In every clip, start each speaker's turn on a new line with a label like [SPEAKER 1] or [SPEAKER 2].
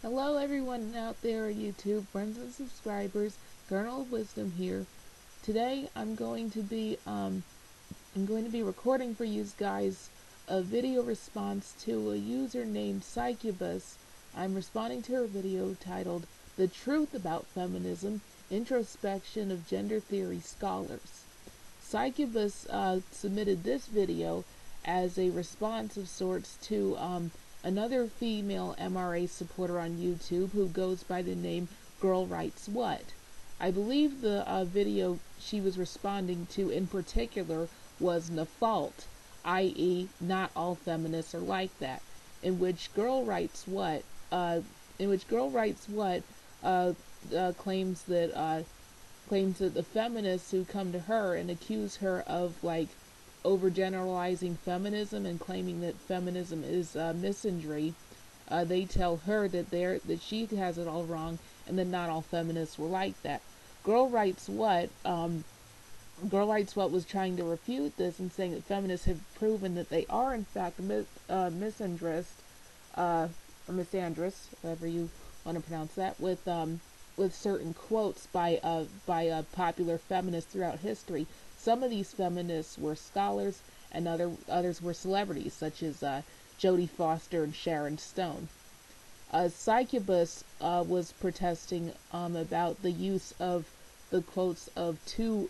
[SPEAKER 1] Hello everyone out there on YouTube, friends and subscribers, Kernel of Wisdom here. Today I'm going to be recording for you guys a video response to a user named Psychubus. I'm responding to her video titled The Truth About Feminism, Introspection of Gender Theory Scholars. Psychubus submitted this video as a response of sorts to another female MRA supporter on YouTube who goes by the name girlwriteswhat. I believe the video she was responding to in particular was fault, i.e. not all feminists are like that, in which girlwriteswhat claims that the feminists who come to her and accuse her of overgeneralizing feminism and claiming that feminism is misandry, they tell her that she has it all wrong and that not all feminists were like that. Girlwriteswhat was trying to refute this and saying that feminists have proven that they are in fact misandrist, or misandrist, however you want to pronounce that, with certain quotes by popular feminists throughout history. Some of these feminists were scholars, and others were celebrities, such as Jodie Foster and Sharon Stone. Psychubus was protesting about the use of the quotes of two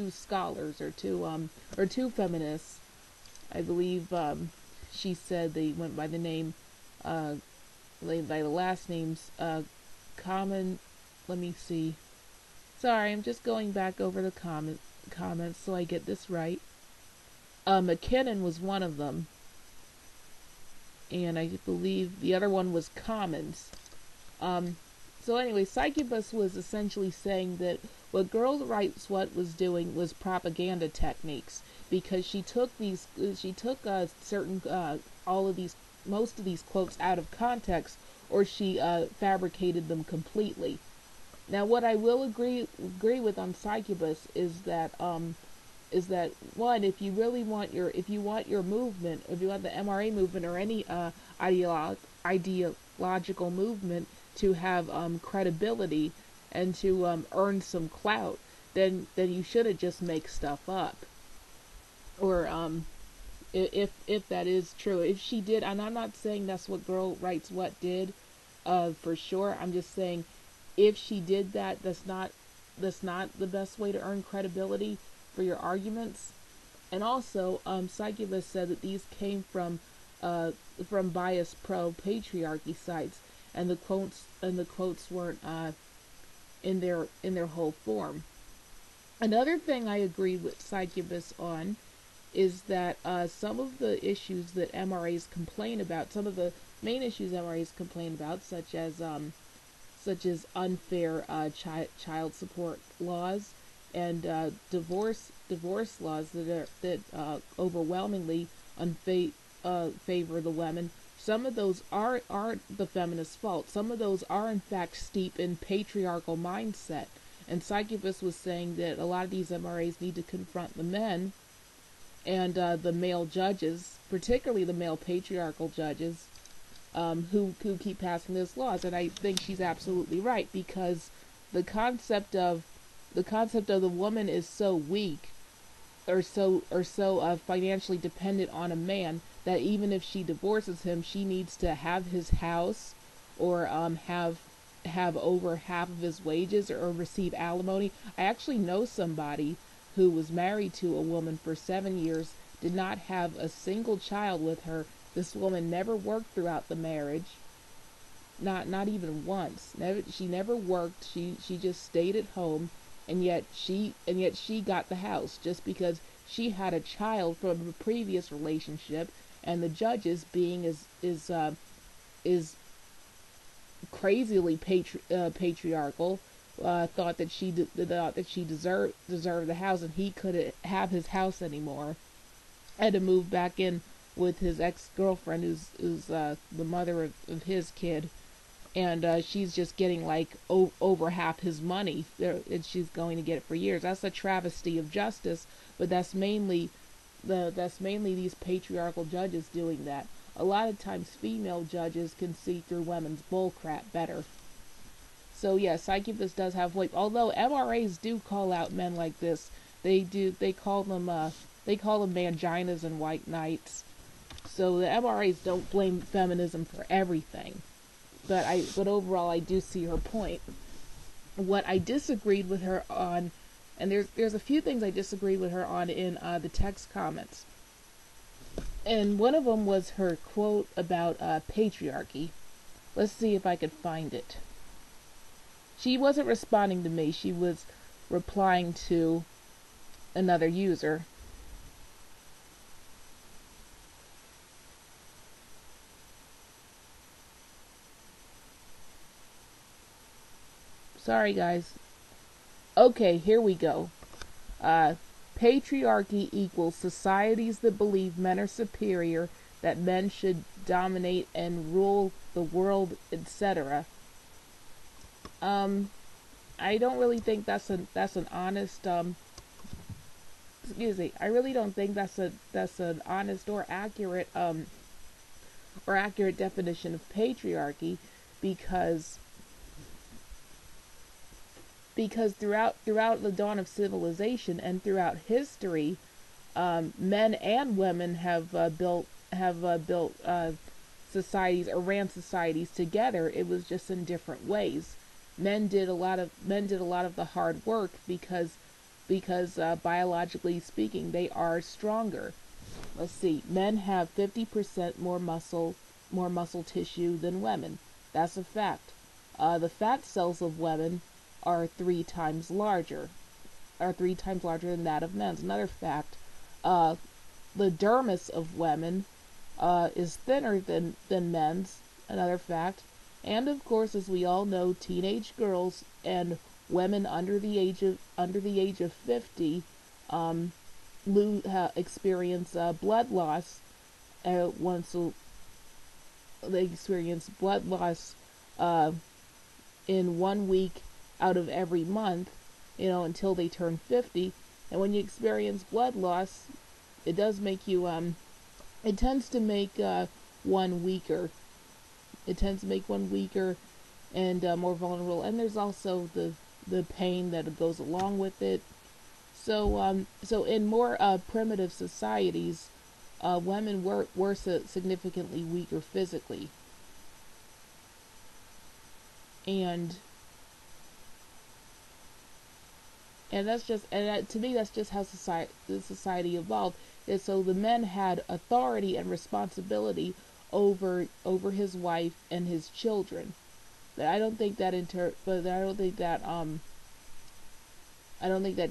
[SPEAKER 1] scholars or two feminists. I believe she said they went by the name by the last names common. Let me see. Sorry, I'm just going back over the comments so I get this right. McKinnon was one of them, and I believe the other one was Commons. So anyway, Psychubus was essentially saying that what girlwriteswhat was doing was propaganda techniques, because she took most of these quotes out of context, or she fabricated them completely. Now, what I will agree with on Psychubus is that one, if you want your movement, if you want the MRA movement or any ideological movement to have credibility and to earn some clout, then you shouldn't just make stuff up. Or if that is true, if she did, and I'm not saying that's what girlwriteswhat did, for sure. I'm just saying, if she did that, that's not the best way to earn credibility for your arguments. And also, Psychubus said that these came from biased pro-patriarchy sites, and the quotes weren't in their whole form. Another thing I agree with Psychubus on is that some of the issues that MRAs complain about, some of the main issues MRAs complain about, such as unfair child support laws and divorce laws that overwhelmingly favor the women. Some of those are the feminist fault. Some of those are in fact steep in patriarchal mindset. And Psychubus was saying that a lot of these MRAs need to confront the men and the male judges, particularly the male patriarchal judges, who keep passing those laws. And I think she's absolutely right, because the concept of the woman is so weak, or so financially dependent on a man, that even if she divorces him, she needs to have his house, or have over half of his wages, or receive alimony. I actually know somebody who was married to a woman for 7 years, did not have a single child with her. This woman never worked throughout the marriage, not even once. She never worked. She just stayed at home, and yet she got the house just because she had a child from a previous relationship. And the judges, being is crazily patriarchal, thought that she deserved the house, and he couldn't have his house anymore. Had to move back in with his ex-girlfriend, who's the mother of his kid, and she's just getting over half his money, and she's going to get it for years. That's a travesty of justice, but that's mainly these patriarchal judges doing that. a lot of times female judges can see through women's bullcrap better. So yes, Psychubus does have weight. Although MRAs do call out men like this, they do. They call them manginas and white knights. So the MRAs don't blame feminism for everything. But overall, I do see her point. What I disagreed with her on, and there's a few things I disagreed with her on in the text comments. And one of them was her quote about patriarchy. Let's see if I could find it. She wasn't responding to me. She was replying to another user. Sorry, guys. Okay, here we go. Patriarchy equals societies that believe men are superior, that men should dominate and rule the world, etc. I don't really think that's an honest excuse me. I really don't think that's an honest or accurate definition of patriarchy, because throughout the dawn of civilization and throughout history, men and women have built societies, or ran societies together. It was just in different ways. Men did a lot of the hard work because biologically speaking, they are stronger. Let's see. Men have 50% more muscle tissue than women. That's a fact. The fat cells of women are 3 times larger than that of men. Another fact. The dermis of women is thinner than men's. Another fact. And of course, as we all know, teenage girls and women under the age of 50 experience blood loss. They experience blood loss in 1 week out of every month, until they turn 50. And when you experience blood loss, it does make you it tends to make one weaker. It tends to make one weaker and more vulnerable. And there's also the pain that goes along with it. So in more primitive societies, women were significantly weaker physically. And to me, that's just how society evolved. And so the men had authority and responsibility over his wife and his children. But I don't think that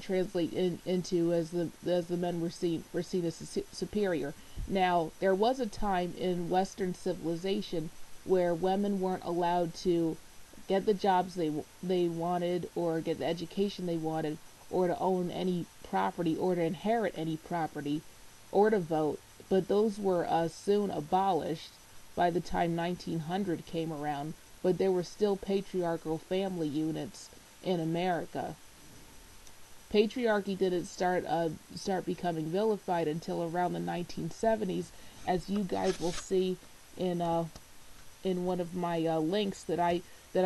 [SPEAKER 1] translates into as the men were seen as superior. Now, there was a time in Western civilization where women weren't allowed to get the jobs they wanted, or get the education they wanted, or to own any property, or to inherit any property, or to vote. But those were soon abolished by the time 1900 came around. But there were still patriarchal family units in America. Patriarchy didn't start becoming vilified until around the 1970s, as you guys will see in one of my links that I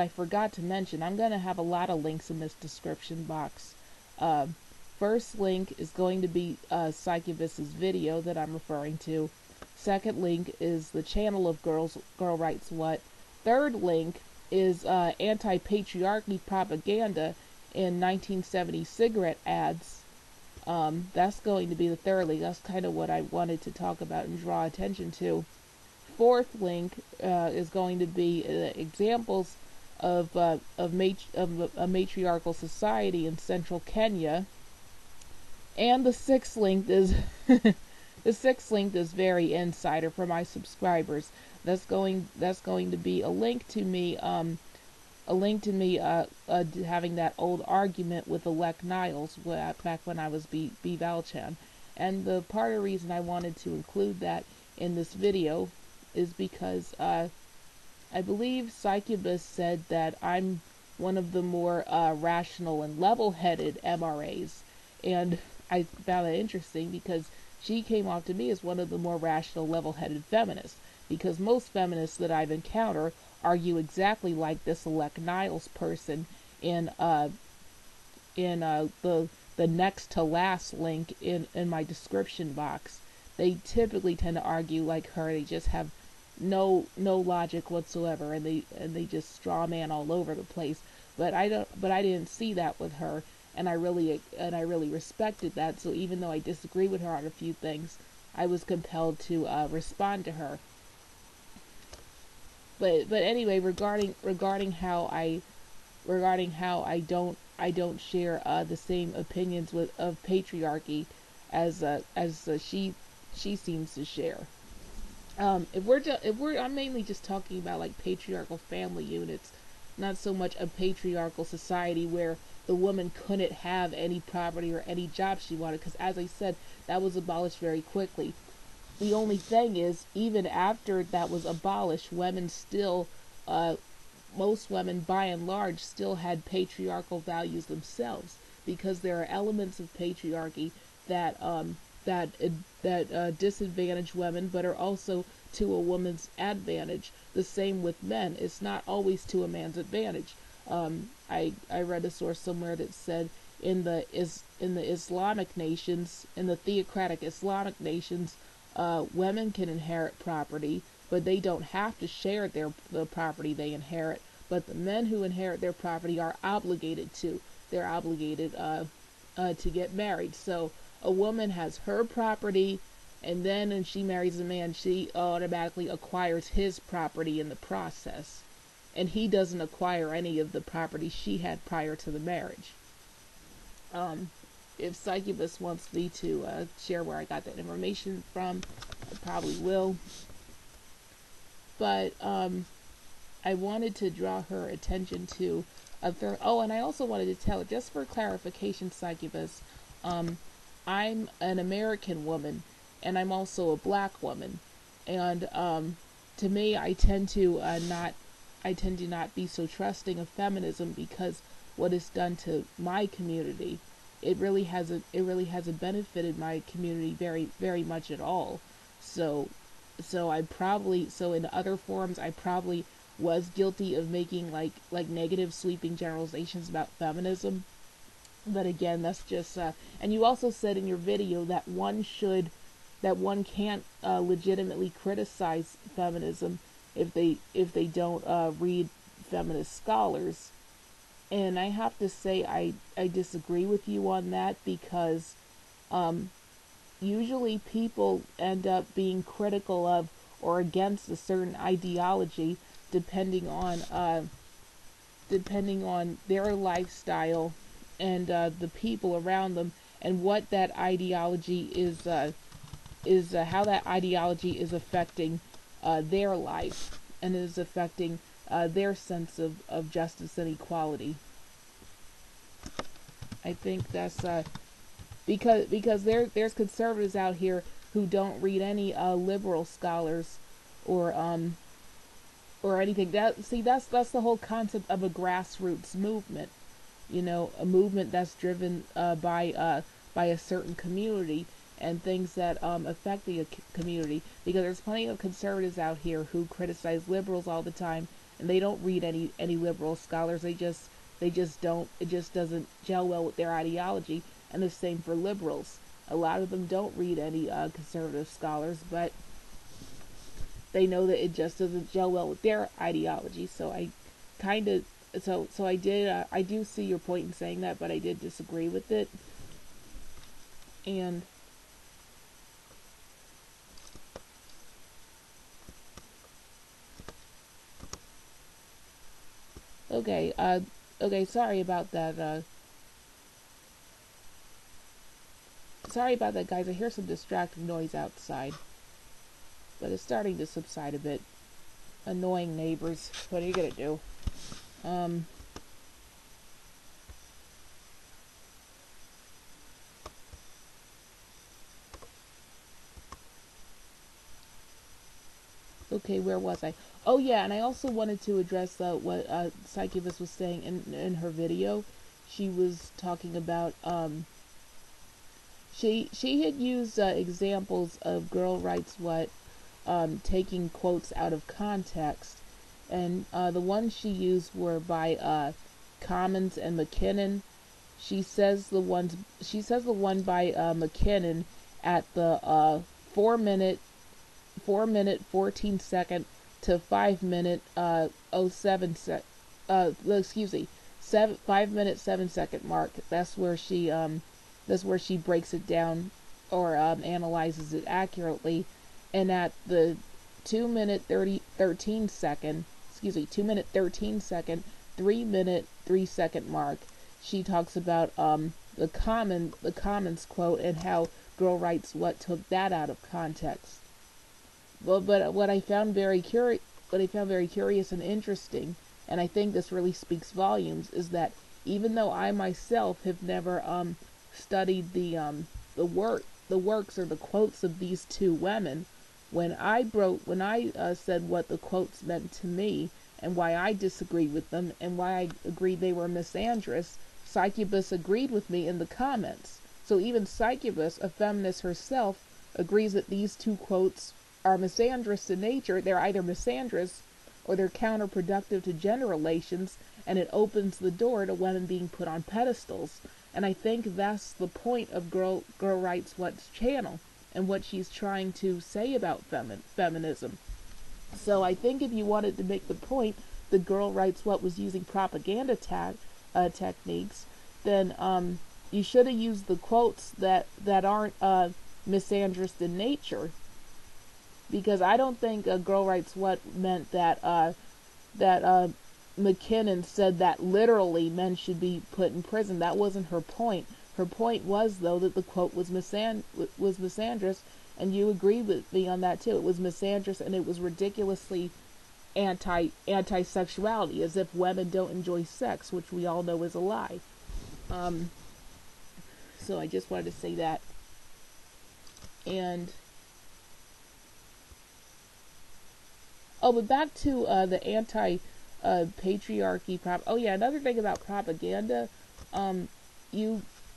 [SPEAKER 1] forgot to mention. I'm going to have a lot of links in this description box. First link is going to be Psychubus's video that I'm referring to. Second link is the channel of girlwriteswhat. Third link is anti-patriarchy propaganda in 1970 cigarette ads. That's going to be the third link. That's kind of what I wanted to talk about and draw attention to. Fourth link is going to be examples of a matriarchal society in central Kenya. And the sixth link is very insider for my subscribers. That's going to be a link to me having that old argument with Alec Niles back when I was BValchan. And the part of the reason I wanted to include that in this video is because I believe Psychubus said that I'm one of the more rational and level-headed MRAs, and I found that interesting because she came off to me as one of the more rational, level-headed feminists. because most feminists that I've encountered argue exactly like this Elect Niles person in the next to last link in my description box. They typically tend to argue like her. They just have no logic whatsoever, and they just straw man all over the place. But I didn't see that with her, and I really respected that. So even though I disagree with her on a few things, I was compelled to respond to her. But anyway, regarding how I don't share the same opinions of patriarchy as she seems to share. I'm mainly just talking about like patriarchal family units, not so much a patriarchal society where the woman couldn't have any property or any job she wanted, because as I said, that was abolished very quickly. The only thing is, even after that was abolished, women still, most women by and large, still had patriarchal values themselves, because there are elements of patriarchy that disadvantage women, but are also to a woman's advantage. The same with men. It's not always to a man's advantage. I read a source somewhere that said in the Islamic nations, in the theocratic Islamic nations, women can inherit property, but they don't have to share the property they inherit. But the men who inherit their property are obligated to. They're obligated to get married. So a woman has her property, and then when she marries a man, she automatically acquires his property in the process. And he doesn't acquire any of the property she had prior to the marriage. If Psychubus wants me to share where I got that information from, I probably will. But I wanted to draw her attention to and I also wanted to tell, just for clarification, Psychubus, I'm an American woman, and I'm also a black woman, and to me, I tend to not be so trusting of feminism, because what it's done to my community, it really hasn't benefited my community very, very much at all. So in other forums, I probably was guilty of making like negative sweeping generalizations about feminism. But again, that's just and you also said in your video that one can't legitimately criticize feminism if they don't read feminist scholars. And I have to say I disagree with you on that, because usually people end up being critical of or against a certain ideology depending on their lifestyle and the people around them, and what that ideology is how that ideology is affecting their life, and is affecting their sense of justice and equality. I think that's because there's conservatives out here who don't read any liberal scholars or anything. That's the whole concept of a grassroots movement. A movement that's driven by a certain community, and things that affect the community. Because there's plenty of conservatives out here who criticize liberals all the time, and they don't read any liberal scholars. They just don't. It just doesn't gel well with their ideology. And the same for liberals. A lot of them don't read any conservative scholars, but they know that it just doesn't gel well with their ideology. So I kind of I do see your point in saying that, but I did disagree with it. And okay, sorry about that. Sorry about that, guys. I hear some distracting noise outside, but it's starting to subside a bit. Annoying neighbors. What are you gonna do? Okay, where was I? Oh yeah, and I also wanted to address what Psychubus was saying in her video. She was talking about she had used examples of girlwriteswhat taking quotes out of context. And the ones she used were by Commons and McKinnon. She says the one by McKinnon at the 4 minute 14 second to 5 minute 07 sec 5 minute 7 second mark. That's where she breaks it down or analyzes it accurately. And at the 2 minute 13 second 2 minute 13 second 3 minute 3 second mark, she talks about the Commons quote and how girlwriteswhat took that out of context. But what I found very curious and interesting, and I think this really speaks volumes, is that even though I myself have never studied the works or the quotes of these two women, when I said what the quotes meant to me and why I disagreed with them and why I agreed they were misandrist, Psychubus agreed with me in the comments. So even Psychubus, a feminist herself, agrees that these two quotes are misandrist in nature. They're either misandrist or they're counterproductive to gender relations, and it opens the door to women being put on pedestals. And I think that's the point of girlwriteswhat's channel and what she's trying to say about feminism. So I think if you wanted to make the point that girlwriteswhat was using propaganda techniques, then you should have used the quotes that aren't misandrist in nature, because I don't think girlwriteswhat meant that McKinnon said that literally men should be put in prison. That wasn't her point. Her point was, though, that the quote was misandrist, and you agreed with me on that too. It was misandrist, and it was ridiculously anti-sexuality, as if women don't enjoy sex, which we all know is a lie. So I just wanted to say that. And but back to the anti-patriarchy another thing about propaganda.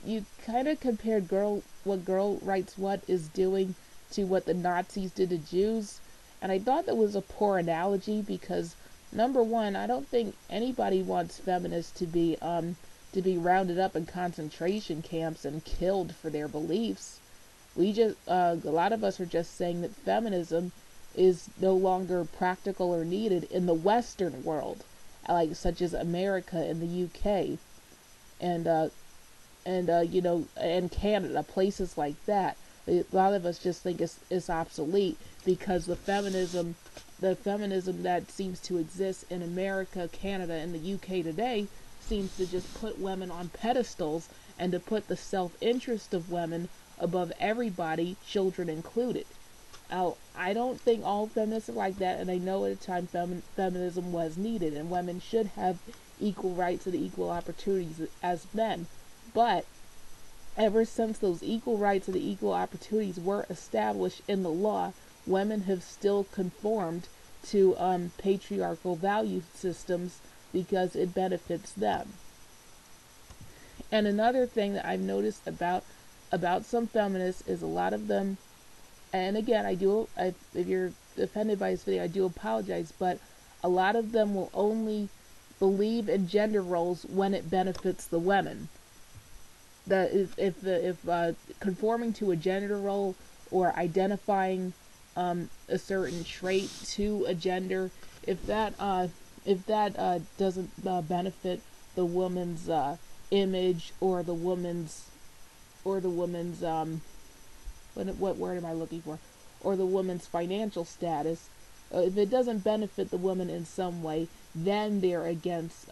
[SPEAKER 1] You kind of compared what girlwriteswhat is doing to what the Nazis did to Jews, and I thought that was a poor analogy because, number one, I don't think anybody wants feminists to be rounded up in concentration camps and killed for their beliefs. A lot of us are just saying that feminism is no longer practical or needed in the Western world, such as America and the UK, and Canada, places like that. A lot of us just think it's obsolete because the feminism that seems to exist in America, Canada, and the UK today seems to just put women on pedestals and to put the self-interest of women above everybody, children included. I don't think all feminists are like that, and I know at a time feminism was needed, and women should have equal rights and equal opportunities as men. But ever since those equal rights and equal opportunities were established in the law, women have still conformed to patriarchal value systems because it benefits them. And another thing that I've noticed about some feminists is a lot of them, and again, if you're offended by this video, I do apologize, but a lot of them will only believe in gender roles when it benefits the women. If conforming to a gender role or identifying a certain trait to a gender, if that doesn't benefit the woman's image or the woman's what word am I looking for? Or the woman's financial status, if it doesn't benefit the woman in some way, then they're against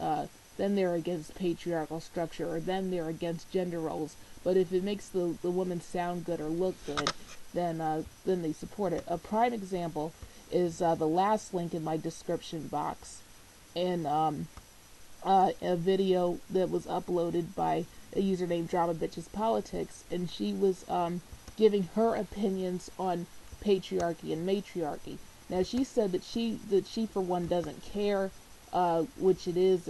[SPEAKER 1] patriarchal structure, or then they're against gender roles. But if it makes the woman sound good or look good, then they support it. A prime example is the last link in my description box, in a video that was uploaded by a user named Dramabitchespolitics, and she was giving her opinions on patriarchy and matriarchy. Now, she said that she for one doesn't care which it is,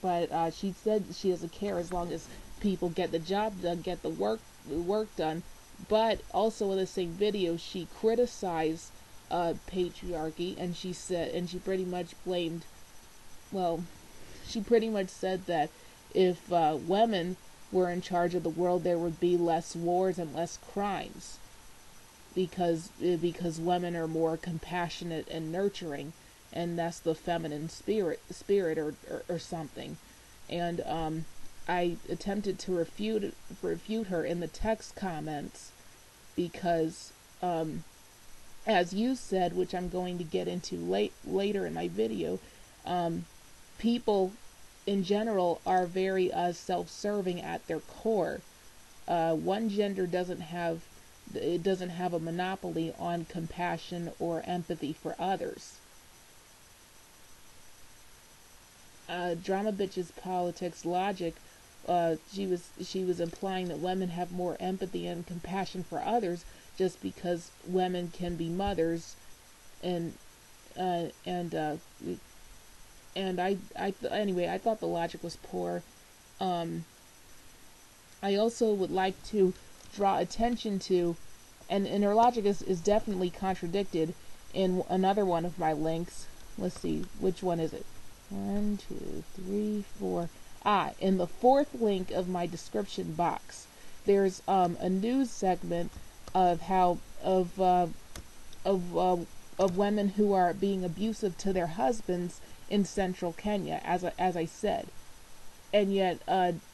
[SPEAKER 1] but she said she doesn't care as long as people get the job done, get the work done. But also in the same video, she criticized patriarchy, and she pretty much blamed, well, she pretty much said that if women were in charge of the world, there would be less wars and less crimes, because women are more compassionate and nurturing, and that's the feminine spirit or something. And I attempted to refute her in the text comments, because as you said, which I'm going to get into later in my video, people in general are very self-serving at their core. One gender doesn't have a monopoly on compassion or empathy for others. Dramabitchespolitics logic, she was implying that women have more empathy and compassion for others just because women can be mothers, and anyway, I thought the logic was poor. I also would like to draw attention to, and her logic is definitely contradicted in another one of my links. Let's see, which one is it? 1, 2, 3, 4. In the fourth link of my description box, there's a news segment of how of women who are being abusive to their husbands in central Kenya, as I said, and yet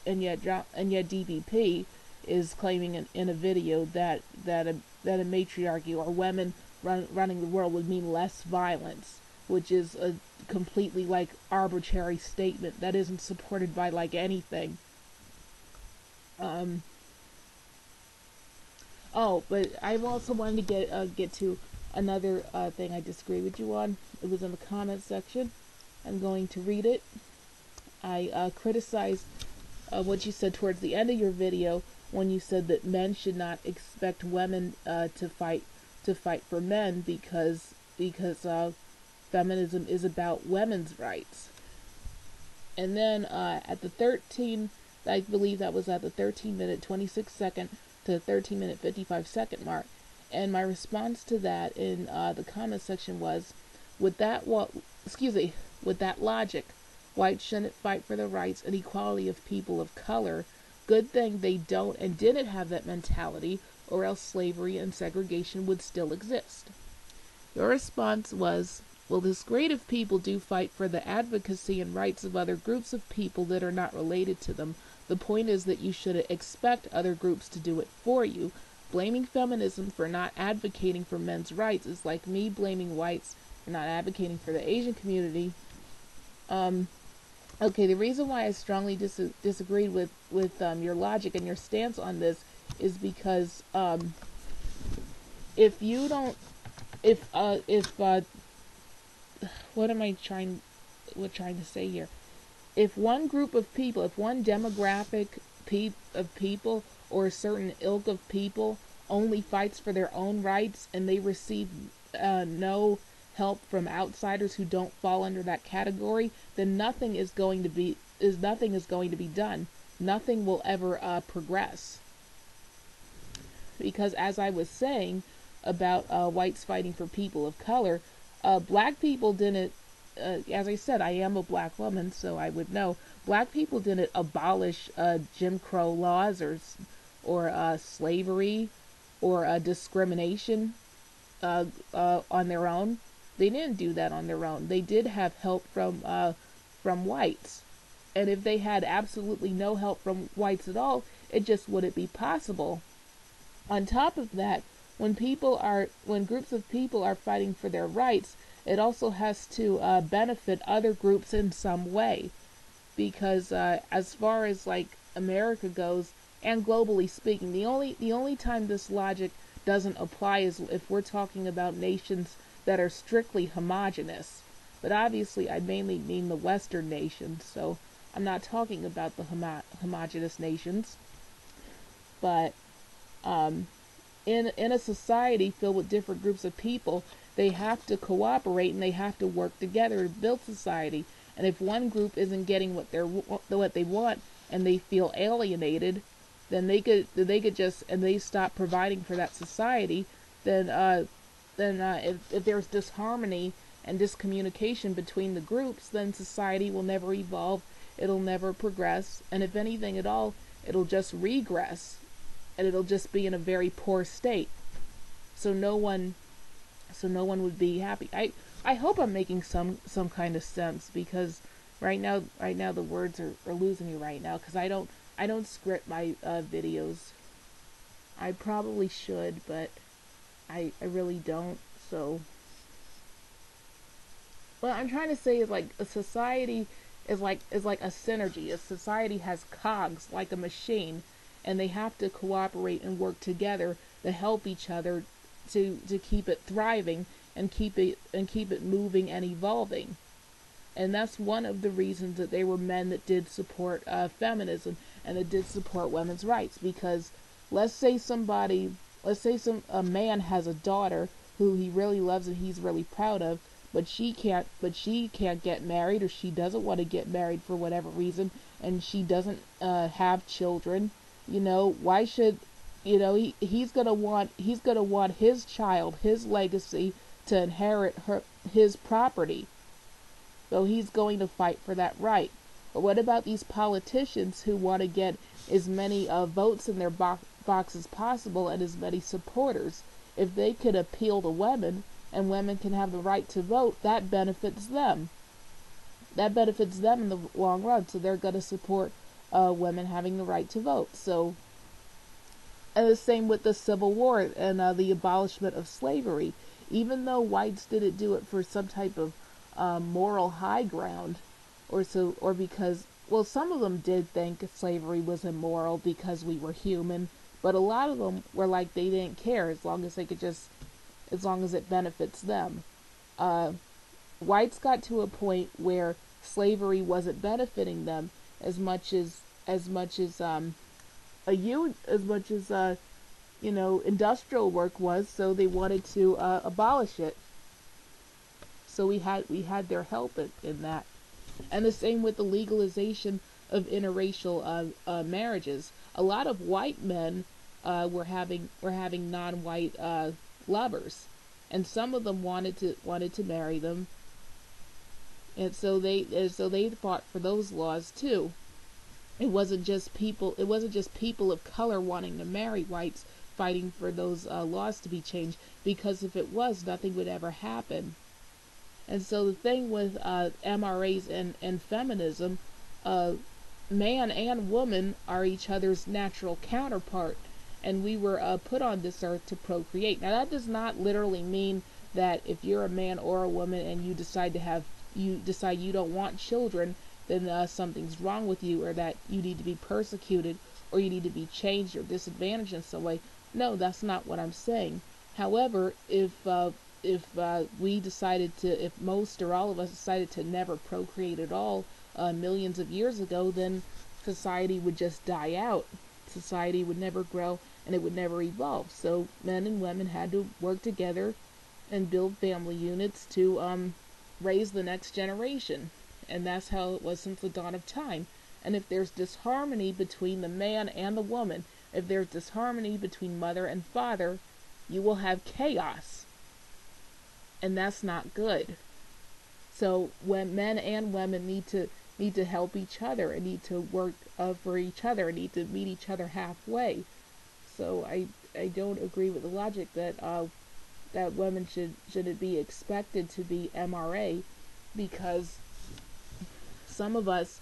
[SPEAKER 1] DBP is claiming in a video that a matriarchy or women running the world would mean less violence, which is a completely arbitrary statement that isn't supported by anything. But I also wanted to get to another thing I disagree with you on. It was in the comment section. I'm going to read it. I criticized what you said towards the end of your video when you said that men should not expect women to fight for men because feminism is about women's rights. And then at the 13, I believe that was at the 13-minute 26-second to 13-minute 55-second mark, and my response to that in the comment section was, with that logic, whites shouldn't fight for the rights and equality of people of color. Good thing they don't and didn't have that mentality, or else slavery and segregation would still exist. Your response was, well, it's great if people do fight for the advocacy and rights of other groups of people that are not related to them. The point is that you should expect other groups to do it for you. Blaming feminism for not advocating for men's rights is like me blaming whites for not advocating for the Asian community. Okay, the reason why I strongly disagreed with your logic and your stance on this is because if you don't, what am I trying to say here? If one group of people, if one demographic of people or a certain ilk of people only fights for their own rights and they receive no help from outsiders who don't fall under that category, then nothing is going to be done. Nothing will ever progress. Because as I was saying about whites fighting for people of color, black people didn't, as I said, I am a black woman, so I would know, black people didn't abolish Jim Crow laws or slavery or discrimination on their own. They didn't do that on their own. They did have help from whites. And if they had absolutely no help from whites at all, it just wouldn't be possible. On top of that, when groups of people are fighting for their rights, it also has to benefit other groups in some way. Because as far as America goes, and globally speaking, the only time this logic doesn't apply is if we're talking about nations that are strictly homogenous. But obviously I mainly mean the Western nations, so I'm not talking about the homogenous nations. But in a society filled with different groups of people, they have to cooperate and they have to work together to build society. And if one group isn't getting what they want and they feel alienated, then they could just, and they stop providing for that society, then if there's disharmony and discommunication between the groups, then society will never evolve, it'll never progress, and if anything at all, it'll just regress, and it'll just be in a very poor state. So no one would be happy. I hope I'm making some kind of sense, because right now the words are losing me right now, because I don't script my videos. I probably should, but I really don't. So what I'm trying to say is, like, a society is like a synergy. A society has cogs like a machine, and they have to cooperate and work together to help each other to keep it thriving and keep it moving and evolving. And that's one of the reasons that there were men that did support feminism and that did support women's rights. Because let's say a man has a daughter who he really loves and he's really proud of, but she can't get married, or she doesn't want to get married for whatever reason, and she doesn't have children. Why should he's gonna want his child, his legacy, to inherit his property. So he's going to fight for that right. But what about these politicians who want to get as many votes in their box as possible and as many supporters? If they could appeal to women and women can have the right to vote, that benefits them. That benefits them in the long run. So they're going to support women having the right to vote. So, and the same with the Civil War and the abolishment of slavery. Even though whites didn't do it for some type of moral high ground, or because, well, some of them did think slavery was immoral because we were human, but a lot of them were like, they didn't care as long as it benefits them. Whites got to a point where slavery wasn't benefiting them as much as industrial work was, so they wanted to abolish it. So we had their help in that. And the same with the legalization of interracial marriages. A lot of white men were having non-white lovers, and some of them wanted to marry them, and so they fought for those laws too. It wasn't just people of color wanting to marry whites fighting for those laws to be changed, because if it was, nothing would ever happen. And so the thing with MRAs and feminism, man and woman are each other's natural counterpart, and we were put on this earth to procreate. Now that does not literally mean that if you're a man or a woman and you decide you don't want children, then something's wrong with you, or that you need to be persecuted, or you need to be changed or disadvantaged in some way. No, that's not what I'm saying. However, if most or all of us decided to never procreate at all millions of years ago, then society would just die out. Society would never grow, and it would never evolve. So men and women had to work together and build family units to raise the next generation. And that's how it was since the dawn of time. And if there's disharmony between the man and the woman, if there's disharmony between mother and father, you will have chaos. And that's not good. So when men and women need to help each other and need to work for each other and need to meet each other halfway. So I don't agree with the logic that women shouldn't be expected to be MRA, because some of us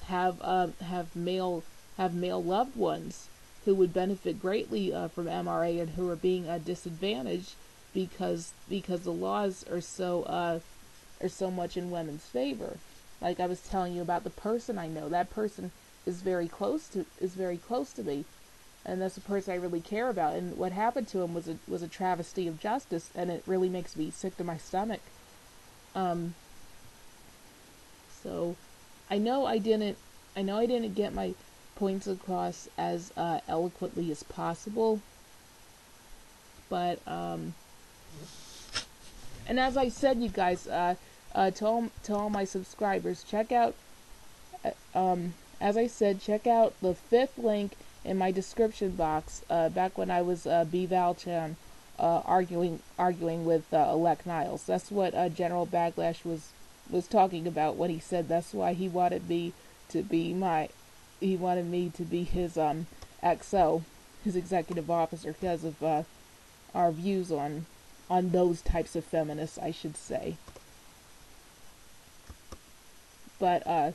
[SPEAKER 1] have male loved ones who would benefit greatly from MRA, and who are being disadvantaged because the laws are so much in women's favor. Like I was telling you about the person I know. That person is very close to me, and that's a person I really care about. And what happened to him was a travesty of justice, and it really makes me sick to my stomach. So I know I didn't get my points across as eloquently as possible, but and as I said, you guys, to all my subscribers, check out as I said, check out the 5th link in my description box. Back when I was BValchan, arguing with Elect Niles. That's what General Backlash was talking about when he said that's why he wanted me to be his XO, his executive officer, because of our views on those types of feminists, I should say. But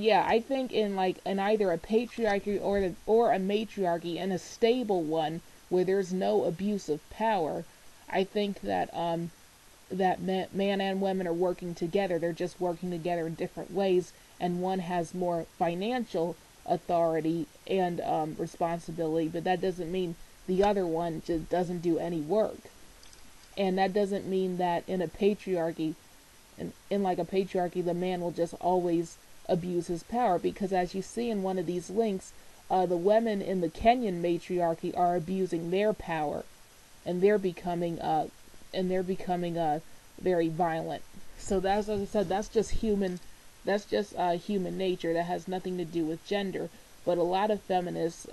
[SPEAKER 1] yeah, I think in either a patriarchy or a matriarchy, and a stable one where there's no abuse of power, I think that that man and women are working together. They're just working together in different ways, and one has more financial authority and responsibility, but that doesn't mean the other one just doesn't do any work. And that doesn't mean that in a patriarchy, in like a patriarchy, the man will just always abuse his power, because as you see in one of these links, the women in the Kenyan matriarchy are abusing their power, and they're becoming very violent. So that's, as I said, that's just human nature. That has nothing to do with gender. But a lot of feminists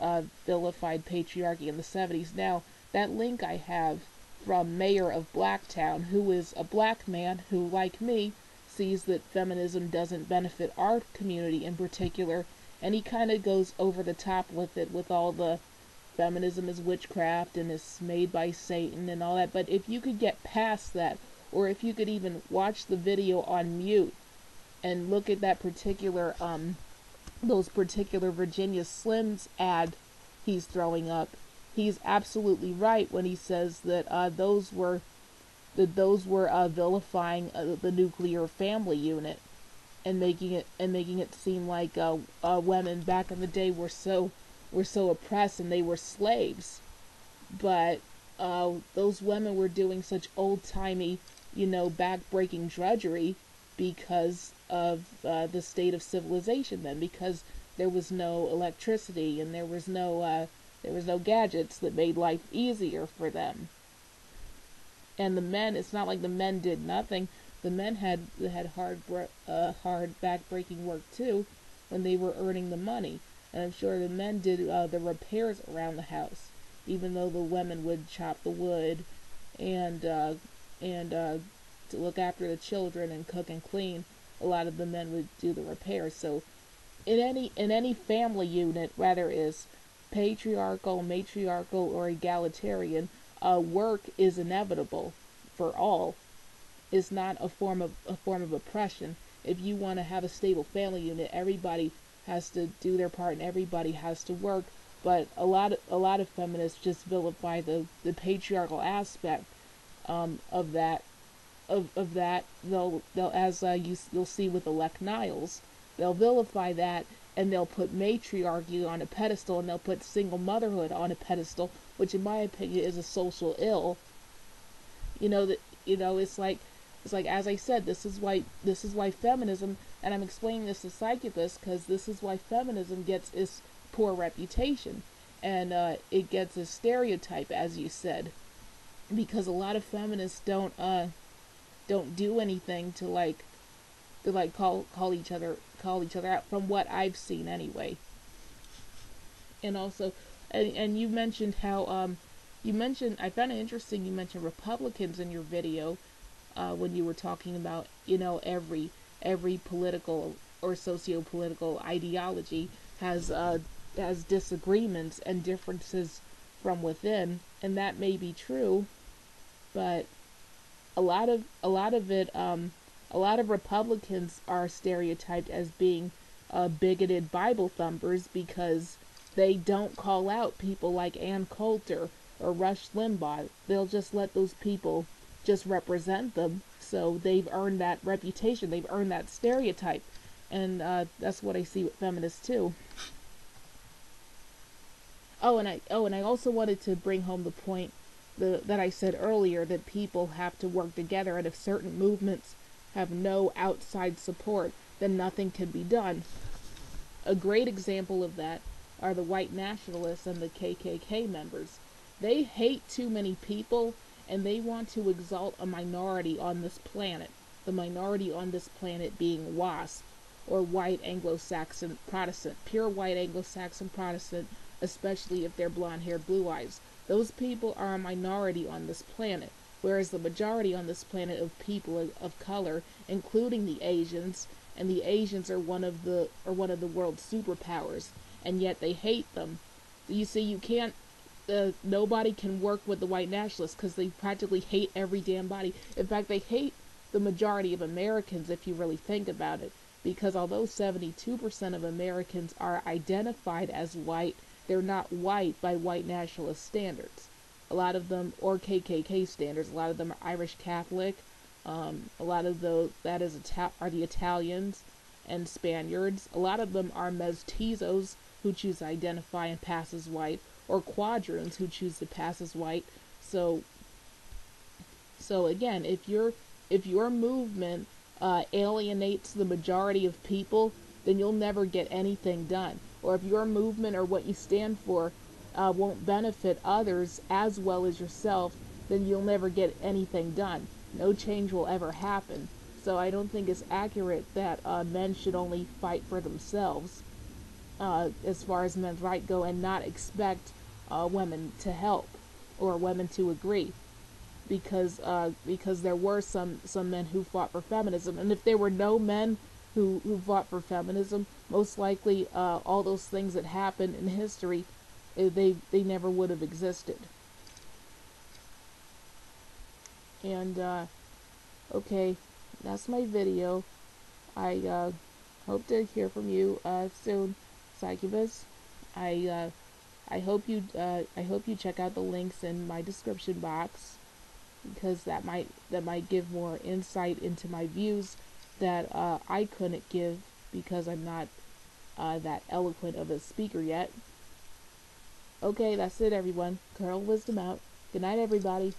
[SPEAKER 1] vilified patriarchy in the 70s. Now, that link I have from Mayor of Blacktown, who is a black man who, like me, sees that feminism doesn't benefit our community in particular, and he kind of goes over the top with it, with all the feminism is witchcraft and is made by Satan and all that. But if you could get past that, or if you could even watch the video on mute and look at that particular those particular Virginia Slims ad he's throwing up, he's absolutely right when he says that those were vilifying the nuclear family unit, and making it seem like women back in the day were so oppressed and they were slaves. But those women were doing such old-timey, back-breaking drudgery because of the state of civilization then, because there was no electricity and there was no gadgets that made life easier for them. And the men, it's not like the men did nothing. The men had hard back-breaking work too when they were earning the money. And I'm sure the men did the repairs around the house, even though the women would chop the wood and to look after the children and cook and clean. A lot of the men would do the repairs. So in any family unit, whether it's patriarchal, matriarchal, or egalitarian, work is inevitable for all. It's not a form of oppression. If you want to have a stable family unit, everybody has to do their part and everybody has to work. But a lot of feminists just vilify the patriarchal aspect of that. They'll as you'll see with Elect Niles, they'll vilify that, and they'll put matriarchy on a pedestal, and they'll put single motherhood on a pedestal, which in my opinion is a social ill. It's like as I said, this is why feminism, and I'm explaining this to Psychubus because this is why feminism gets its poor reputation, and it gets a stereotype, as you said, because a lot of feminists don't do anything to call each other out, from what I've seen anyway. And also, and you mentioned how I found it interesting you mentioned Republicans in your video when you were talking about every political or socio-political ideology has disagreements and differences from within, and that may be true, but a lot of Republicans are stereotyped as being bigoted Bible thumpers because they don't call out people like Ann Coulter or Rush Limbaugh. They'll just let those people just represent them. So they've earned that reputation. They've earned that stereotype. And that's what I see with feminists too. And I also wanted to bring home the point that I said earlier, that people have to work together, and if certain movements have no outside support, then nothing can be done. A great example of that are the white nationalists and the KKK members. They hate too many people, and they want to exalt a minority on this planet. The minority on this planet being WASP, or white Anglo-Saxon Protestant, pure white Anglo-Saxon Protestant, especially if they're blonde-haired, blue eyes. Those people are a minority on this planet, whereas the majority on this planet of people of color, including the Asians, and the Asians are one of the world's superpowers, and yet they hate them. You see, you can't. Nobody can work with the white nationalists because they practically hate every damn body. In fact, they hate the majority of Americans if you really think about it. Because although 72% of Americans are identified as white, they're not white by white nationalist standards. A lot of them, or KKK standards, a lot of them are Irish Catholic. A lot of those are the Italians and Spaniards. A lot of them are mestizos who choose to identify and pass as white, or quadroons who choose to pass as white. So again, if your movement alienates the majority of people, then you'll never get anything done. Or if your movement or what you stand for won't benefit others as well as yourself, then you'll never get anything done. No change will ever happen. So I don't think it's accurate that men should only fight for themselves as far as men's rights go, and not expect women to help or women to agree. Because there were some men who fought for feminism, and if there were no men who fought for feminism, most likely all those things that happened in history, they never would have existed. And okay, that's my video. I hope to hear from you soon, Psychubus. I hope you check out the links in my description box, because that might give more insight into my views that I couldn't give because I'm not that eloquent of a speaker yet. Okay, that's it, everyone. Colonel Wisdom out. Good night, everybody.